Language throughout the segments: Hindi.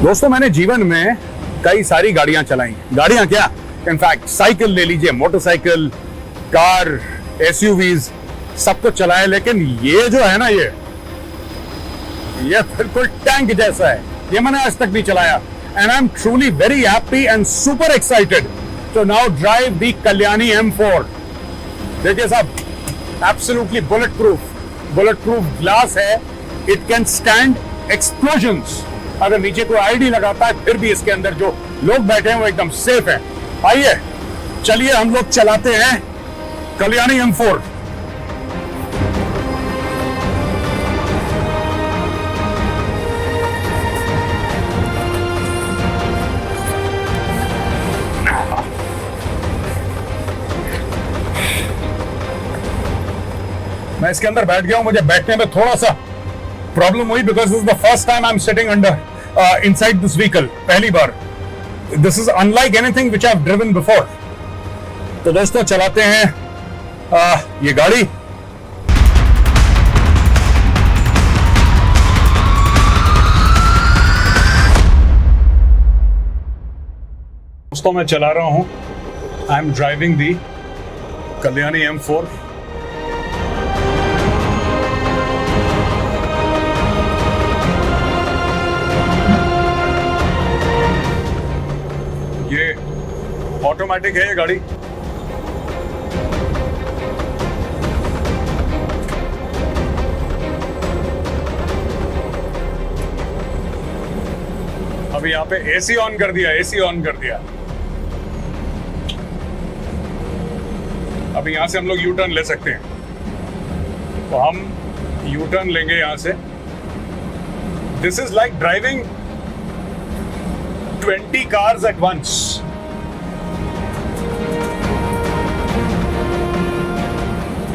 दोस्तों मैंने जीवन में कई सारी गाड़ियां चलाई। गाड़ियां क्या, इनफैक्ट साइकिल ले लीजिए, मोटरसाइकिल, कार, एसयूवीज, सब कुछ चलाया, लेकिन ये जो है ना, ये बिल्कुल टैंक जैसा है। ये मैंने आज तक नहीं चलाया। And I am truly very happy and super excited to now drive the Kalyani M4। देखिए साहब, एब्सोल्युटली बुलेट प्रूफ ग्लास है। It can stand explosions. अगर नीचे कोई आईडी लगाता है फिर भी इसके अंदर जो लोग बैठे हैं वो एकदम सेफ है। आइए चलिए हम लोग चलाते हैं कल्याणी M4। मैं इसके अंदर बैठ गया हूं। मुझे बैठने में थोड़ा सा प्रॉब्लम हुई because this is the first time I am sitting under inside this vehicle. पहली बार। This is unlike anything which I have driven before. तो दोस्तों चलाते हैं ये गाड़ी। दोस्तों मैं चला रहा हूं, I am driving the Kalyani M4। ये ऑटोमेटिक है ये गाड़ी। अभी यहाँ पे एसी ऑन कर दिया, एसी ऑन कर दिया। अभी यहां से हम लोग यू टर्न ले सकते हैं, तो हम यू टर्न लेंगे यहां से। This is like driving 20 cars at once।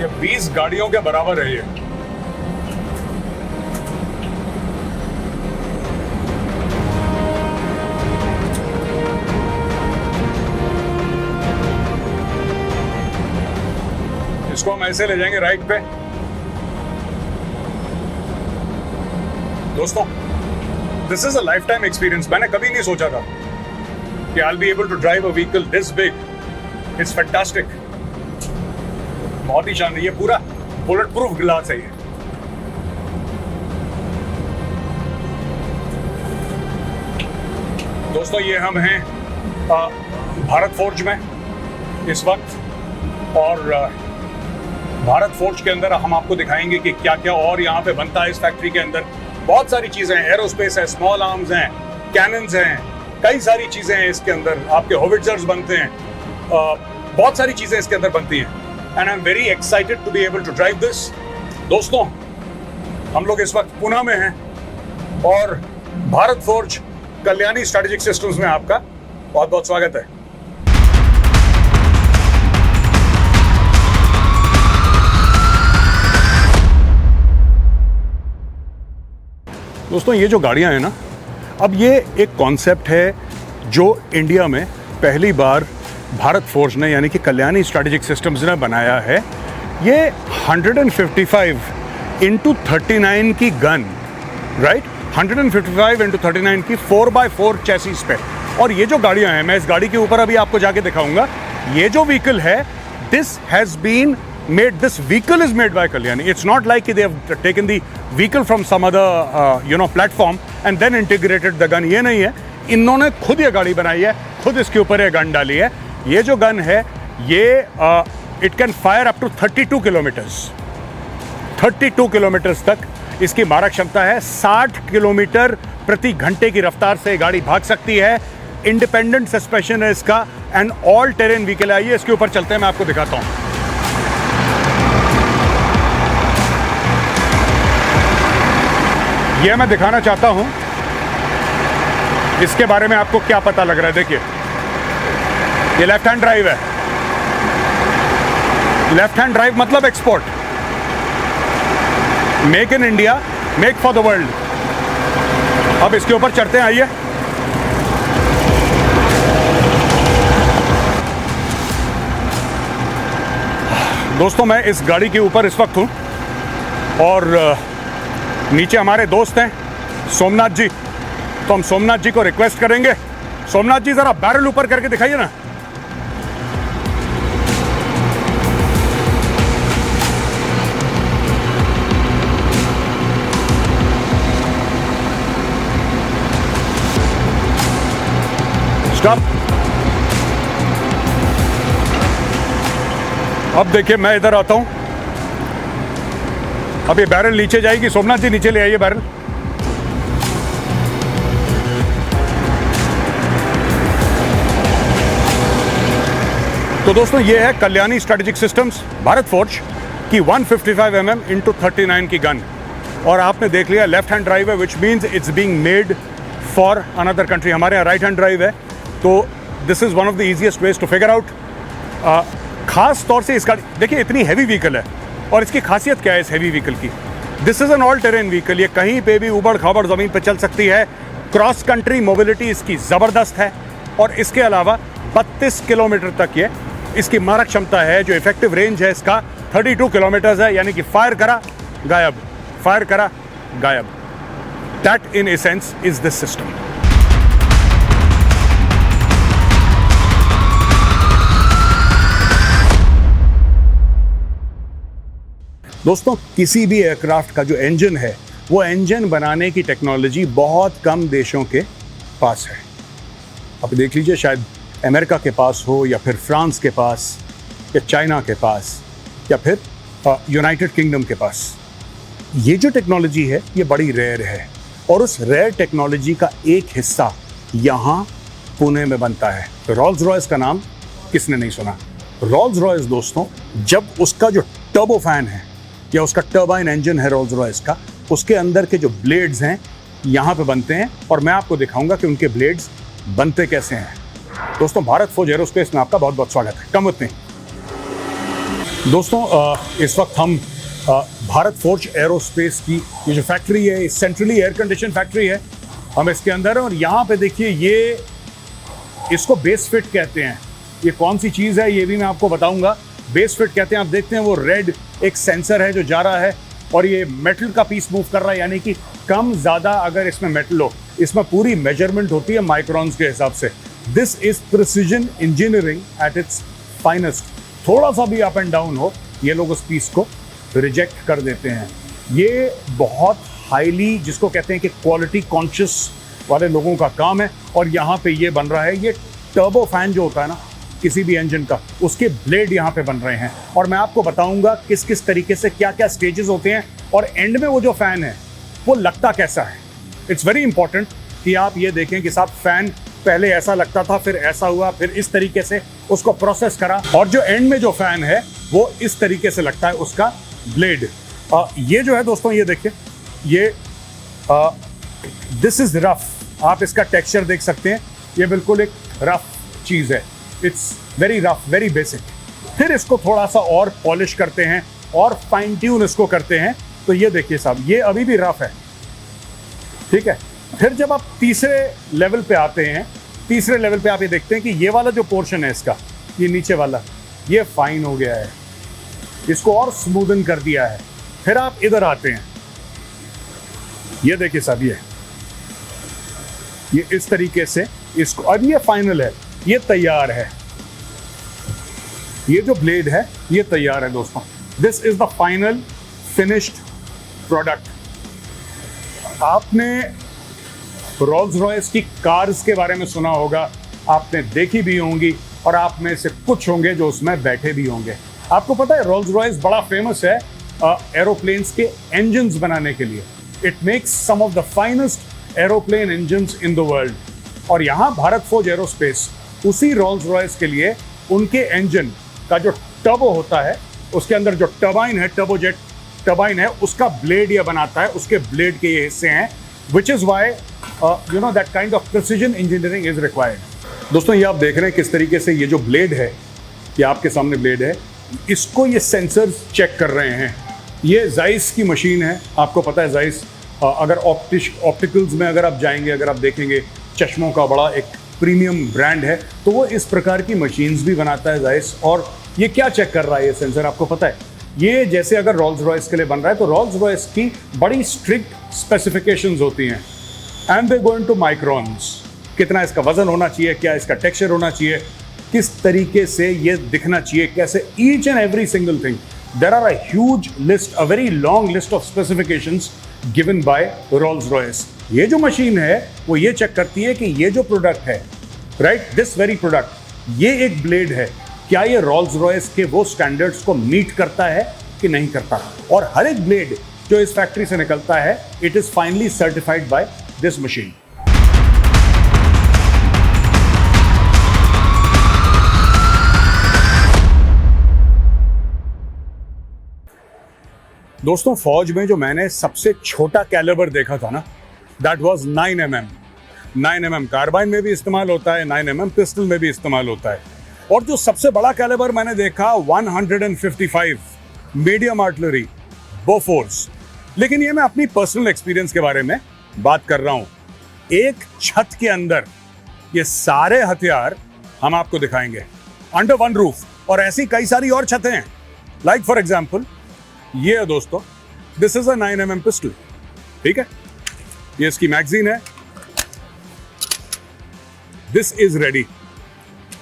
ये 20 गाड़ियों के बराबर है ये। इसको हम ऐसे ले जाएंगे राइट पे। दोस्तों this is a life time experience. मैंने कभी नहीं सोचा था कि I'll be able to drive a vehicle this big. It's fantastic। बहुत ही शानदार। ये पूरा बुलेट प्रूफ ग्लास है ये। दोस्तों ये हम हैं भारत फोर्ज में इस वक्त, और भारत फोर्ज के अंदर हम आपको दिखाएंगे कि क्या क्या और यहाँ पे बनता है। इस फैक्ट्री के अंदर बहुत सारी चीजें हैं, एरोस्पेस है, स्मॉल आर्म्स हैं, कैनन्स हैं, कई सारी चीजें हैं इसके अंदर। आपके होविट्जर्स बनते हैं, बहुत सारी चीजें इसके अंदर बनती हैं। And I am very excited to be able to drive this. दोस्तों हम लोग इस वक्त पुणे में हैं और Bharat Forge Kalyani strategic systems में आपका बहुत बहुत स्वागत है। दोस्तों ये जो गाड़ियां हैं ना, अब ये एक कॉन्सेप्ट है जो इंडिया में पहली बार भारत फोर्ज ने यानी कि कल्याणी स्ट्रेटेजिक सिस्टम्स ने बनाया है। ये 155x39 की गन, राइट, 155x39 की 4x4 चैसिस पे। और ये जो गाड़ियां हैं, मैं इस गाड़ी के ऊपर अभी आपको जाके दिखाऊंगा। ये जो व्हीकल है, this has been made, this vehicle is made by Kalyani. It's not like they have taken the vehicle from some other platform and then integrated the gun. ये नहीं है, इन्होंने खुद ये गाड़ी बनाई है, खुद इसके ऊपर ये गन डाली है। ये जो गन है ये it can fire up to 32 kilometers। 32 kilometres तक इसकी मारक क्षमता है। 60 किलोमीटर प्रति घंटे की रफ्तार से गाड़ी भाग सकती है। इंडिपेंडेंट सस्पेंशन है इसका एंड ऑल टेरेन व्हीकल। आइए इसके ऊपर चलते हैं, मैं आपको दिखाता हूँ। यह मैं दिखाना चाहता हूं, इसके बारे में आपको क्या पता लग रहा है। देखिए ये लेफ्ट हैंड ड्राइव है। लेफ्ट हैंड ड्राइव मतलब export, make in India, make for the world. अब इसके ऊपर चढ़ते हैं, आइए। दोस्तों मैं इस गाड़ी के ऊपर इस वक्त हूं और नीचे हमारे दोस्त हैं सोमनाथ जी, तो हम सोमनाथ जी को रिक्वेस्ट करेंगे, सोमनाथ जी जरा बैरल ऊपर करके दिखाइए ना। स्टॉप। अब देखिए मैं इधर आता हूं, अब ये बैरल नीचे जाएगी। सोमनाथ जी नीचे ले आइए बैरल। तो दोस्तों ये है Kalyani strategic systems Bharat forge की 155 mm इंटू 39 की गन। और आपने देख लिया लेफ्ट हैंड ड्राइव है, which means it's being made for another country. हमारे यहाँ राइट हैंड ड्राइव है, तो this is one of the easiest ways to figure out. खास तौर से इसका देखिए इतनी हैवी व्हीकल है, और इसकी खासियत क्या है इस हैवी व्हीकल की? This is an all terrain vehicle. ये कहीं पे भी ऊबड़ खाबड़ ज़मीन पर चल सकती है। क्रॉस कंट्री मोबिलिटी इसकी ज़बरदस्त है, और इसके अलावा 32 किलोमीटर तक ये इसकी मारक क्षमता है। जो इफेक्टिव रेंज है इसका 32 किलोमीटर्स है, यानी कि फायर करा गायब, फायर करा गायब। That in essence is this system. दोस्तों किसी भी एयरक्राफ्ट का जो इंजन है, वो इंजन बनाने की टेक्नोलॉजी बहुत कम देशों के पास है। अब देख लीजिए, शायद अमेरिका के पास हो, या फिर फ्रांस के पास, या चाइना के पास, या फिर यूनाइटेड किंगडम के पास। ये जो टेक्नोलॉजी है ये बड़ी रेयर है, और उस रेयर टेक्नोलॉजी का एक हिस्सा यहाँ पुणे में बनता है। तो रोल्स रॉयस का नाम किसने नहीं सुना? रोल्स रॉयस दोस्तों, जब उसका जो टर्बो फैन है या उसका टर्बाइन इंजन है रोल्स रॉयस का, उसके अंदर के जो ब्लेड्स हैं यहाँ पे बनते हैं, और मैं आपको दिखाऊंगा कि उनके ब्लेड्स बनते कैसे हैं। दोस्तों भारत फोर्ज एरोस्पेस में आपका बहुत बहुत स्वागत है। Come with me. दोस्तों इस वक्त हम भारत फोर्ज एरोस्पेस की ये जो फैक्ट्री है, सेंट्रली एयर कंडीशन फैक्ट्री है, हम इसके अंदर हैं। और यहाँ पे देखिए, ये इसको बेस फिट कहते हैं। ये कौन सी चीज़ है ये भी मैं आपको बताऊंगा। बेस फिट कहते हैं। आप देखते हैं वो रेड एक सेंसर है जो जा रहा है, और ये मेटल का पीस मूव कर रहा है, यानी कि कम ज़्यादा अगर इसमें मेटल हो, इसमें पूरी मेजरमेंट होती है माइक्रॉन्स के हिसाब से। This is precision engineering at its finest. थोड़ा सा भी अप एंड डाउन हो, ये लोग उस पीस को रिजेक्ट कर देते हैं। ये बहुत हाईली, जिसको कहते हैं कि क्वालिटी कॉन्शियस वाले लोगों का काम है। और यहाँ पे ये बन रहा है, ये टर्बो फैन जो होता है ना किसी भी इंजन का, उसके ब्लेड यहाँ पे बन रहे हैं। और मैं आपको बताऊंगा किस किस तरीके से क्या क्या स्टेजेस होते हैं, और एंड में वो जो फैन है वो लगता कैसा है। इट्स वेरी इंपॉर्टेंट कि आप ये देखें कि साहब फैन पहले ऐसा लगता था, फिर ऐसा हुआ, फिर इस तरीके से उसको प्रोसेस करा, और जो एंड में जो फैन है वो इस तरीके से लगता है उसका ब्लेड। ये जो है दोस्तों, ये देखिए, ये दिस इज रफ। आप इसका टेक्सचर देख सकते हैं, ये बिल्कुल एक रफ चीज़ है। It's very rough, very basic. फिर इसको थोड़ा सा और पॉलिश करते हैं और फाइन ट्यून इसको करते हैं। तो ये देखिए साहब, ये अभी भी रफ है, ठीक है। फिर जब आप तीसरे लेवल पे आते हैं, तीसरे लेवल पे आप ये देखते हैं कि ये वाला जो पोर्शन है इसका, ये नीचे वाला, ये फाइन हो गया है, इसको और स्मूदन कर दिया है। फिर आप इधर आते हैं, ये देखिए साहब, ये इस तरीके से इसको, और ये फाइनल है, ये तैयार है। ये जो ब्लेड है ये तैयार है दोस्तों। This is the final finished product. आपने रोल्स रॉयस की कार्स के बारे में सुना होगा, आपने देखी भी होंगी, और आप में से कुछ होंगे जो उसमें बैठे भी होंगे। आपको पता है रोल्स रॉयस बड़ा फेमस है एरोप्लेन्स के इंजन्स बनाने के लिए। It makes some of the finest aeroplane engines in the world. और यहाँ भारत फोर्ज एरोस्पेस उसी रोल्स रॉयस के लिए उनके इंजन का जो टर्बो होता है, उसके अंदर जो टर्बाइन है, टर्बोजेट टर्बाइन है, उसका ब्लेड ये बनाता है। उसके ब्लेड के ये हिस्से हैं, which is why you know that kind of precision engineering is required. दोस्तों ये आप देख रहे हैं किस तरीके से ये जो ब्लेड है, ये आपके सामने ब्लेड है, इसको ये सेंसर्स चेक कर रहे हैं। ये जाइस की मशीन है, आपको पता है जाइस अगर ऑप्टिकल्स में अगर आप जाएंगे, अगर आप देखेंगे, चश्मों का बड़ा एक प्रीमियम ब्रांड है, तो वो इस प्रकार की मशीन्स भी बनाता है जाइस। और ये क्या चेक कर रहा है ये सेंसर, आपको पता है? ये जैसे अगर रोल्स रॉयस के लिए बन रहा है, तो रोल्स रॉयस की बड़ी स्ट्रिक्ट स्पेसिफिकेशंस होती हैं। And they go into microns. कितना इसका वजन होना चाहिए, क्या इसका टेक्सचर होना चाहिए, किस तरीके से ये दिखना चाहिए, कैसे, each and every single thing. There are a huge list, a very long list of specifications given by Rolls Royce. ये जो मशीन है वो ये चेक करती है कि ये जो प्रोडक्ट है, राइट, दिस वेरी प्रोडक्ट, ये एक ब्लेड है, क्या ये रोल्स रॉयस के वो स्टैंडर्ड्स को मीट करता है कि नहीं करता। और हर एक ब्लेड जो इस फैक्ट्री से निकलता है, it is finally certified by this machine. दोस्तों, फौज में जो मैंने सबसे छोटा कैलिबर देखा था ना, that was 9mm। 9mm carbene में भी इस्तेमाल होता है, 9mm पिस्टल में भी इस्तेमाल होता है। और जो सबसे बड़ा कैलिबर मैंने देखा 155 मीडियम आर्टिलरी बोफोर्स। लेकिन ये मैं अपनी पर्सनल एक्सपीरियंस के बारे में बात कर रहा हूं। एक छत के अंदर ये सारे हथियार हम आपको दिखाएंगे अंडर वन रूफ। और ऐसी कई सारी और छतें हैं। लाइक फॉर एग्जांपल ये है दोस्तों, this is a 9mm pistol, ठीक है, ये इसकी मैगजीन है, दिस इज रेडी।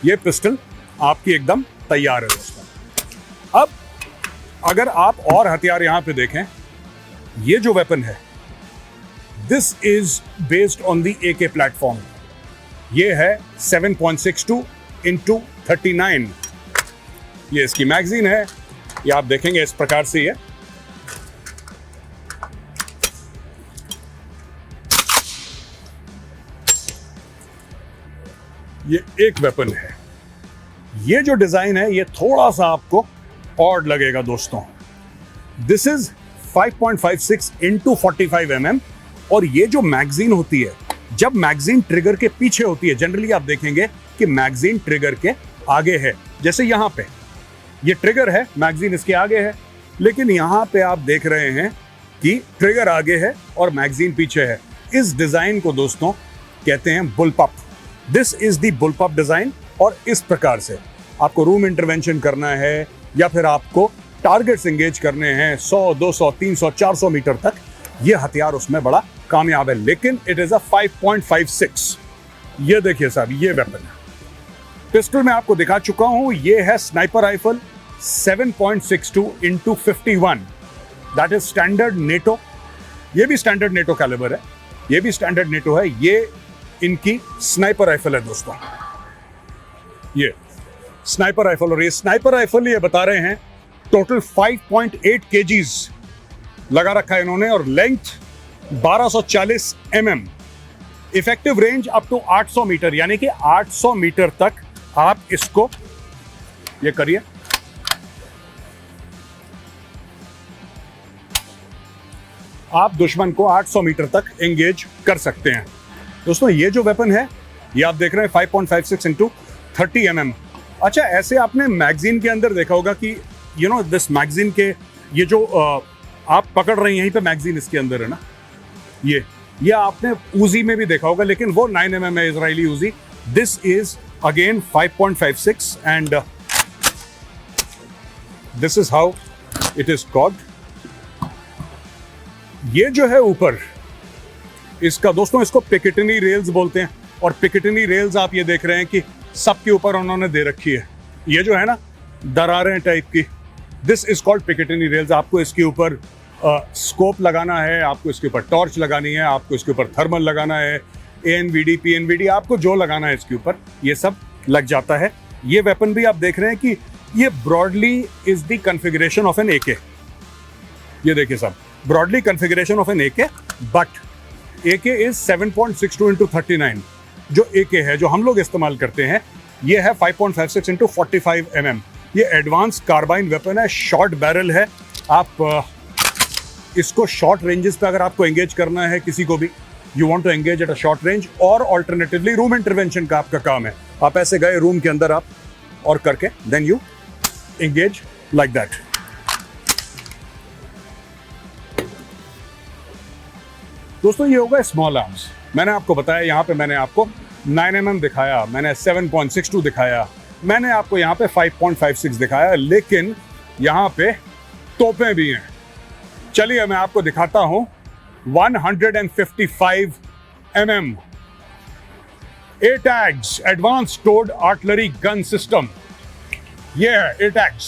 ये पिस्टल आपकी एकदम तैयार है दोस्तों। अब अगर आप और हथियार यहां पे देखें, ये जो वेपन है this is based on the AK platform. ये है 7.62 into 39। ये इसकी मैगजीन है, ये आप देखेंगे इस प्रकार से। ये एक वेपन है। ये जो डिजाइन है ये थोड़ा सा आपको ऑड लगेगा दोस्तों। This is 5.56 into 45 mm। और ये जो मैगजीन होती है, जब मैगजीन ट्रिगर के पीछे होती है, जनरली आप देखेंगे कि मैगजीन ट्रिगर के आगे है। जैसे यहां पे ये ट्रिगर है, मैगजीन इसके आगे है, लेकिन यहां पे आप देख रहे हैं कि ट्रिगर आगे है और मैगजीन पीछे है। इस डिजाइन को दोस्तों कहते हैं bullpup. This is the bullpup design. और इस प्रकार से आपको रूम इंटरवेंशन करना है या फिर आपको टारगेट्स एंगेज करने हैं 100, 200, 300, 400 मीटर तक, ये हथियार उसमें बड़ा कामयाब है। लेकिन इट इज अ 5.56। ये देखिए साहब, ये वेपन है। पिस्टल में आपको दिखा चुका हूं, ये है sniper rifle 7.62 into 51। That is standard NATO. ये भी स्टैंडर्ड नेटो कैलिबर है, ये भी स्टैंडर्ड नेटो है। ये इनकी स्नाइपर राइफल है दोस्तों, ये स्नाइपर राइफल। और ये स्नाइपर राइफल ये बता रहे हैं टोटल 5.8 kgs लगा रखा है इन्होंने, और length 1240 mm। Effective range up to 800 metre, यानी कि 800 मीटर तक आप इसको ये करिए, आप दुश्मन को 800 मीटर तक एंगेज कर सकते हैं। दोस्तों, ये जो वेपन है ये आप देख रहे हैं 5.56 into 30 mm। अच्छा, ऐसे आपने मैगजीन के अंदर देखा होगा कि यू नो दिस मैगजीन के ये जो आप पकड़ रहे हैं, यहीं पे मैगजीन इसके अंदर है ना, ये आपने उजी में भी देखा होगा, लेकिन वो 9mm है, Israeli Uzi. This is again 5.56 and this is how it is called. ये जो है ऊपर इसका दोस्तों, इसको पिकेटिनी रेल्स बोलते हैं। और पिकेटिनी रेल्स आप ये देख रहे हैं कि सबके ऊपर उन्होंने दे रखी है, ये जो है ना दरारें टाइप की, दिस इज कॉल्ड पिकेटिनी रेल्स। आपको इसके ऊपर स्कोप लगाना है, आपको इसके ऊपर टॉर्च लगानी है, आपको इसके ऊपर थर्मल लगाना है, ANVD, PNVD, आपको जो लगाना है इसके ऊपर ये सब लग जाता है। ये वेपन भी आप देख रहे हैं कि ये broadly is the configuration of an AK। ये देखिए साहब, broadly configuration of an AK, but AK is 7.62 into 39। जो AK है, जो हम लोग इस्तेमाल करते हैं, ये है 5.56 into 45 mm। ये एडवांस कार्बाइन वेपन है, शॉर्ट बैरल है। आप इसको शॉर्ट रेंजेस पे अगर आपको एंगेज करना है किसी को भी, you want to engage at a short range, और ऑल्टरनेटिवली रूम इंटरवेंशन का आपका काम है, आप ऐसे गए रूम के अंदर आप और करके then you engage like that. दोस्तों, ये होगा स्मॉल आर्म्स। मैंने आपको बताया, यहाँ पे मैंने आपको 9mm दिखाया, मैंने 7.62 दिखाया, मैंने आपको यहाँ पे 5.56 दिखाया, लेकिन यहाँ पे तोपें भी हैं। चलिए मैं आपको दिखाता हूँ 155 mm ATAGS Advanced Towed Artillery Gun System. ये है ATAGS।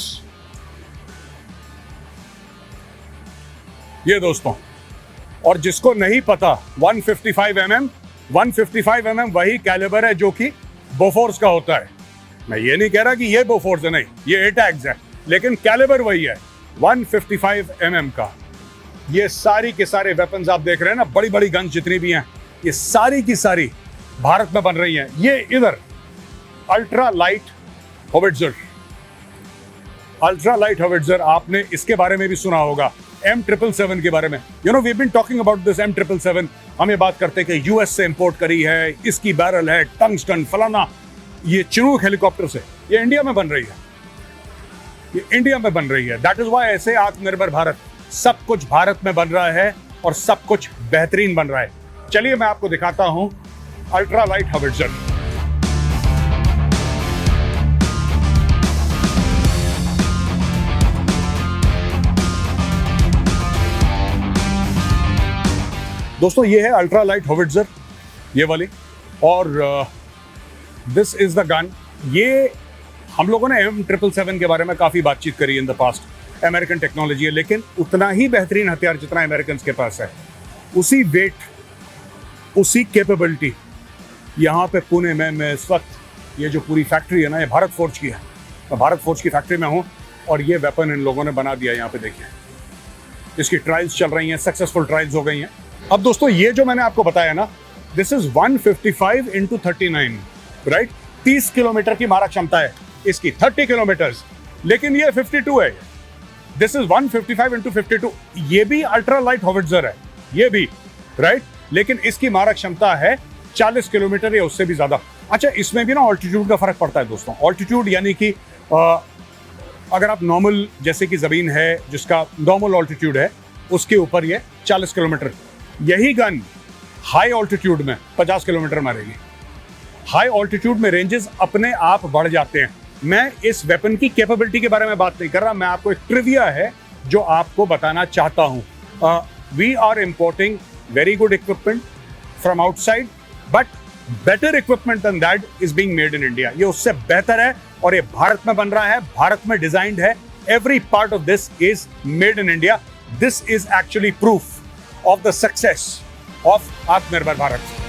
ये दोस्तों, और जिसको नहीं पता 155 mm वही कैलिबर है जो कि बोफोर्स का होता है। मैं ये नहीं कह रहा कि ये बोफोर्स है, नहीं, ये ATAGS है, लेकिन कैलिबर वही है 155 mm का। ये सारी के सारे वेपन्स आप देख रहे हैं ना, बड़ी बड़ी गन जितनी भी हैं, ये सारी की सारी भारत में बन रही हैं। ये इधर अल्ट्रा लाइट होविट्जर, आपने इसके बारे में भी सुना होगा, M777 के बारे में। You know, we have been talking about this M777। हम ये बात करते हैं कि यूएस से इंपोर्ट करी है, इसकी बैरल है, टंगस्टन फलाना, ये चिनूक हेलीकॉप्टर से ये इंडिया में बन रही है, ये इंडिया में बन रही है। दैट इज व्हाई ऐसे आत्मनिर्भर भारत, सब कुछ भारत में बन रहा है और सब कुछ बेहतरीन बन रहा है। चलिए मैं आपको दिखाता हूं अल्ट्रा लाइट होविट्जर। दोस्तों ये है अल्ट्रा लाइट होविट्जर, ये वाली, और दिस इज द गन। ये हम लोगों ने M777 के बारे में काफी बातचीत करी in the past. American technology है, लेकिन उतना ही बेहतरीन हथियार जितना अमेरिकन के पास है, उसी वेट, उसी कैपेबिलिटी यहाँ पे पुणे में मैं इस वक्त, ये जो पूरी फैक्ट्री है ना, ये भारत फोर्ज की है। मैं भारत फोर्ज की फैक्ट्री में हूँ और ये वेपन इन लोगों ने बना दिया। यहाँ पे देखिए, इसकी ट्रायल्स चल रही हैं, सक्सेसफुल ट्रायल्स हो गई हैं। अब दोस्तों ये जो मैंने आपको बताया ना, दिस इज 155 × 39, राइट? 30 किलोमीटर की मारक क्षमता है इसकी, 30 किलोमीटर, लेकिन ये 52 है। This is 155 × 52। ये भी अल्ट्रा लाइट होविट्जर है, ये भी, राइट? लेकिन इसकी मारक क्षमता है 40 किलोमीटर या उससे भी ज्यादा। अच्छा, इसमें भी ना ऑल्टीट्यूड का फर्क पड़ता है दोस्तों। ऑल्टीट्यूड यानी कि अगर आप नॉर्मल, जैसे कि जमीन है जिसका नॉर्मल ऑल्टीट्यूड है, उसके ऊपर ये 40 किलोमीटर। यही गन हाई ऑल्टीट्यूड में 50 किलोमीटर मारेगी। हाई ऑल्टीट्यूड में रेंजेस अपने आप बढ़ जाते हैं। मैं इस वेपन की कैपेबिलिटी के बारे में बात नहीं कर रहा, मैं आपको एक ट्रिविया है जो आपको बताना चाहता हूं। We are importing very good equipment from outside, but better equipment than that is being made in India. ये उससे बेहतर है और ये भारत में बन रहा है, भारत में डिजाइंड है। Every part of this is made in India. This is actually proof of the success of Atmanirbhar Bharat.